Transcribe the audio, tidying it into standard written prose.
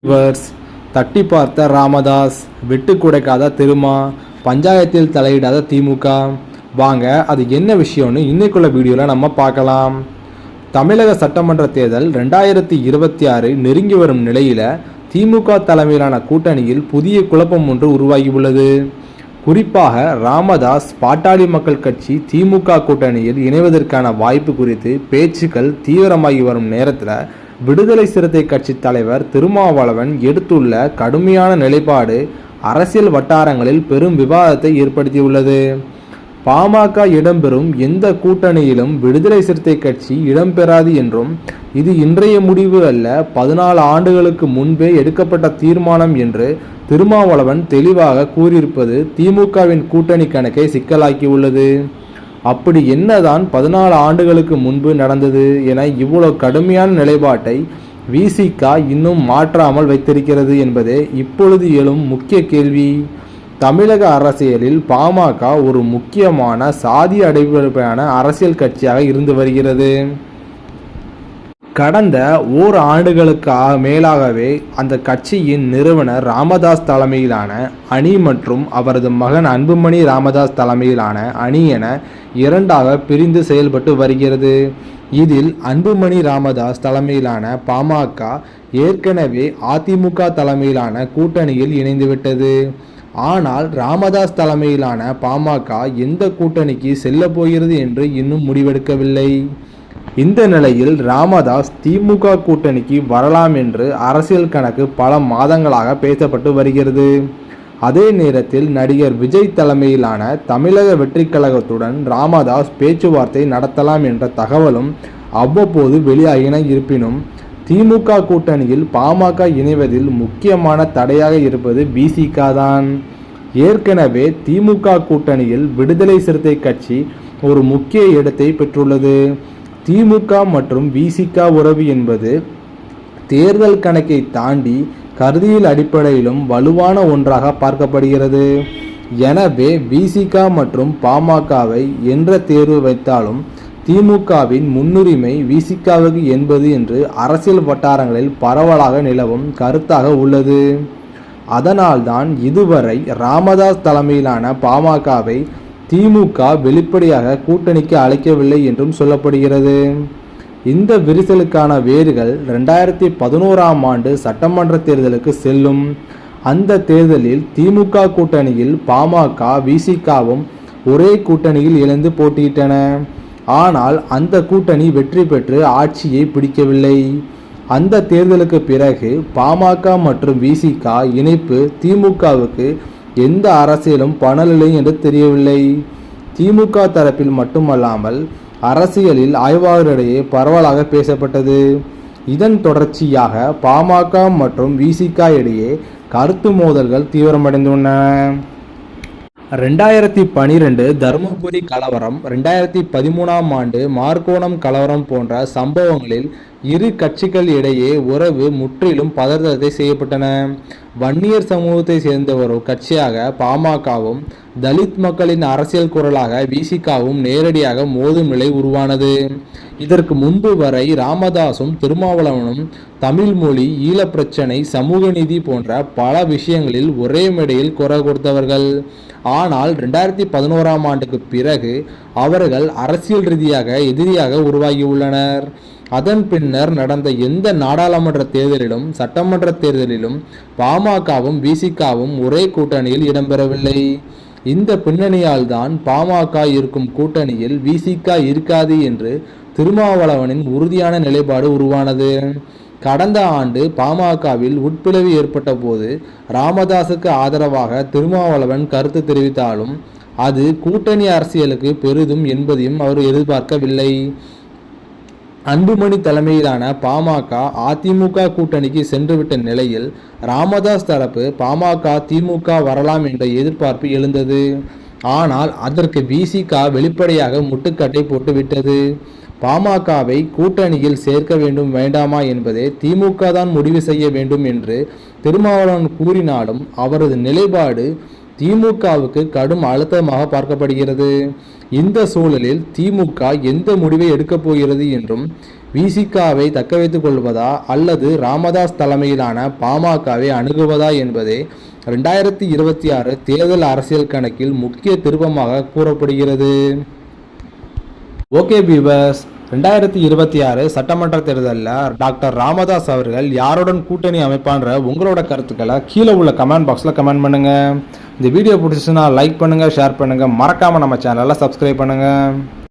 Reverse தட்டி பார்த்த ராமதாஸ், விட்டு கொடுக்காத திருமா, பஞ்சாயத்தில் தலையிடாத திமுக. வாங்க அது என்ன விஷயம்னு இன்னைக்குள்ள வீடியோவில் நம்ம பார்க்கலாம். தமிழக சட்டமன்ற தேர்தல் 2026 நெருங்கி வரும் நிலையில் திமுக தலைமையிலான கூட்டணியில் புதிய குழப்பம் ஒன்று உருவாகியுள்ளது. குறிப்பாக ராமதாஸ் பாட்டாளி மக்கள் கட்சி திமுக கூட்டணியில் இணைவதற்கான வாய்ப்பு குறித்து பேச்சுக்கள் தீவிரமாகி வரும் நேரத்தில் விடுதலை சிறுத்தை கட்சி தலைவர் திருமாவளவன் எடுத்துள்ள கடுமையான நிலைப்பாடு அரசியல் வட்டாரங்களில் பெரும் விவாதத்தை ஏற்படுத்தியுள்ளது. பாமக இடம்பெறும் எந்த கூட்டணியிலும் விடுதலை சிறுத்தை கட்சி இடம்பெறாது என்றும், இது இன்றைய முடிவு அல்ல, 14 ஆண்டுகளுக்கு முன்பே எடுக்கப்பட்ட தீர்மானம் என்று திருமாவளவன் தெளிவாக கூறியிருப்பது திமுகவின் கூட்டணி கணக்கை சிக்கலாக்கியுள்ளது. அப்படி என்னதான் 14 ஆண்டுகளுக்கு முன்பு நடந்தது என இவ்வளவு கடுமையான நிலைப்பாட்டை விசிக இன்னும் மாற்றாமல் வைத்திருக்கிறது என்பதே இப்பொழுது எழும் முக்கிய கேள்வி. தமிழக அரசியலில் பாமக ஒரு முக்கியமான சாதி அடிப்படையிலான அரசியல் கட்சியாக இருந்து வருகிறது. கடந்த ஓராண்டுகளுக்கு மேலாகவே அந்த கட்சியின் நிறுவனர் ராமதாஸ் தலைமையிலான அணி மற்றும் அவரது மகன் அன்புமணி ராமதாஸ் தலைமையிலான அணி என இரண்டாக பிரிந்து செயல்பட்டு வருகிறது. இதில் அன்புமணி ராமதாஸ் தலைமையிலான பாமக ஏற்கனவே அதிமுக தலைமையிலான கூட்டணியில் இணைந்துவிட்டது. ஆனால் ராமதாஸ் தலைமையிலான பாமக எந்த கூட்டணிக்கு செல்ல போகிறது என்று இன்னும் முடிவெடுக்கவில்லை. இந்த நிலையில் ராமதாஸ் திமுக கூட்டணிக்கு வரலாம் என்று அரசியல் கணக்கு பல மாதங்களாக பேசப்பட்டு வருகிறது. அதே நேரத்தில் நடிகர் விஜய் தலைமையிலான தமிழக வெற்றி கழகத்துடன் ராமதாஸ் பேச்சுவார்த்தை நடத்தலாம் என்ற தகவலும் அவ்வப்போது வெளியாகின. இருப்பினும் திமுக கூட்டணியில் பாமக இணைவதில் முக்கியமான தடையாக இருப்பது விசிக தான். ஏற்கனவே திமுக கூட்டணியில் விடுதலை சிறுத்தை கட்சி ஒரு முக்கிய இடத்தை பெற்றுள்ளது. திமுக மற்றும் விசிக உறவு என்பது தேர்தல் கணக்கை தாண்டி கருதியல் அடிப்படையிலும் வலுவான ஒன்றாக பார்க்கப்படுகிறது. எனவே விசிக மற்றும் பாமகவை என்ற தேர்வு வைத்தாலும் திமுகவின் முன்னுரிமை விசிகவுக்கு என்பது என்று அரசியல் வட்டாரங்களில் பரவலாக நிலவும் கருத்தாக உள்ளது. அதனால்தான் இதுவரை ராமதாஸ் தலைமையிலான பாமகவை திமுக வெளிப்படையாக கூட்டணிக்கு அழைக்கவில்லை என்றும் சொல்லப்படுகிறது. இந்த விரிசலுக்கான வேர்கள் 2011ஆம் ஆண்டு சட்டமன்ற தேர்தலுக்கு செல்லும். அந்த தேர்தலில் திமுக கூட்டணியில் பாமக விசிகவும் ஒரே கூட்டணியில் இணைந்து போட்டியிட்டன. ஆனால் அந்த கூட்டணி வெற்றி பெற்று ஆட்சியை பிடிக்கவில்லை. அந்த தேர்தலுக்கு பிறகு பாமக மற்றும் விசிக இணைப்பு திமுகவுக்கு எந்த அரசியலும் பணலில்லை என்று தெரியவில்லை. திமுக தரப்பில் மட்டுமல்லாமல் அரசியலில் ஆய்வாளர்களிடையே பரவலாக பேசப்பட்டது. இதன் தொடர்ச்சியாக பாமக மற்றும் விசிக இடையே கருத்து மோதல்கள் தீவிரமடைந்துள்ளன. 2012 தருமபுரி கலவரம், 2013ஆம் ஆண்டு மார்கோணம் கலவரம் போன்ற சம்பவங்களில் இரு கட்சிகள் இடையே உறவு முற்றிலும் பதற்றத்தை செய்யப்பட்டன. வன்னியர் சமூகத்தை சேர்ந்த ஒரு கட்சியாக பாமகவும் தலித் மக்களின் அரசியல் குரலாக விசிகவும் நேரடியாக மோதும் நிலை உருவானது. இதற்கு முன்பு வரை ராமதாசும் திருமாவளவனும் தமிழ் மொழி, ஈழப்பிரச்சனை, சமூக நீதி போன்ற பல விஷயங்களில் ஒரே மேடையில் குரல் கொடுத்தவர்கள். ஆனால் 2011ஆம் ஆண்டுக்கு பிறகு அவர்கள் அரசியல் ரீதியாக எதிரியாக உருவாகியுள்ளனர். அதன் பின்னர் நடந்த எந்த நாடாளுமன்ற தேர்தலிலும் சட்டமன்ற தேர்தலிலும் பாமகவும் விசிகவும் ஒரே கூட்டணியில் இடம்பெறவில்லை. இந்த பின்னணியால் தான் பாமக இருக்கும் கூட்டணியில் விசிக இருக்காது என்று திருமாவளவனின் உறுதியான நிலைப்பாடு உருவானது. கடந்த ஆண்டு பாமகவில் உட்பிளவு ஏற்பட்ட போது ராமதாசுக்கு ஆதரவாக திருமாவளவன் கருத்து தெரிவித்தாலும் அது கூட்டணி அரசியலுக்கு பெரிதும் என்பதையும் அவர் எதிர்பார்க்கவில்லை. அன்புமணி தலைமையிலான பாமக அதிமுக கூட்டணிக்கு சென்றுவிட்ட நிலையில் ராமதாஸ் தரப்பு பாமக திமுக வரலாம் என்ற எதிர்பார்ப்பு எழுந்தது. ஆனால் அதற்கு விசிக வெளிப்படையாக முட்டுக்கட்டை போட்டுவிட்டது. பாமகவை கூட்டணியில் சேர்க்க வேண்டும் வேண்டாமா என்பதை திமுக தான் முடிவு செய்ய வேண்டும் என்று திருமாவளவன் கூறினாலும் அவரது நிலைப்பாடு திமுகவுக்கு கடும் அழுத்தமாக பார்க்கப்படுகிறது. இந்த சூழலில் திமுக எந்த முடிவை எடுக்கப் போகிறது என்றும், விசிகாவை தக்க வைத்துக் கொள்வதா அல்லது ராமதாஸ் தலைமையிலான பாமகவை அணுகுவதா என்பதே 2026 தேர்தல் அரசியல் கணக்கில் முக்கிய திருப்பமாக கூறப்படுகிறது. ஓகே வியூவர்ஸ், 2026 சட்டமன்ற தேர்தலில் டாக்டர் ராமதாஸ் அவர்கள் யாருடன் கூட்டணி அமைப்பான்ற உங்களோட கருத்துக்களை கீழே உள்ள கமெண்ட் பாக்ஸில் கமெண்ட் பண்ணுங்கள். இந்த வீடியோ பிடிச்சிச்சுன்னா லைக் பண்ணுங்கள், ஷேர் பண்ணுங்கள், மறக்காமல் நம்ம சேனலை சப்ஸ்கிரைப் பண்ணுங்கள்.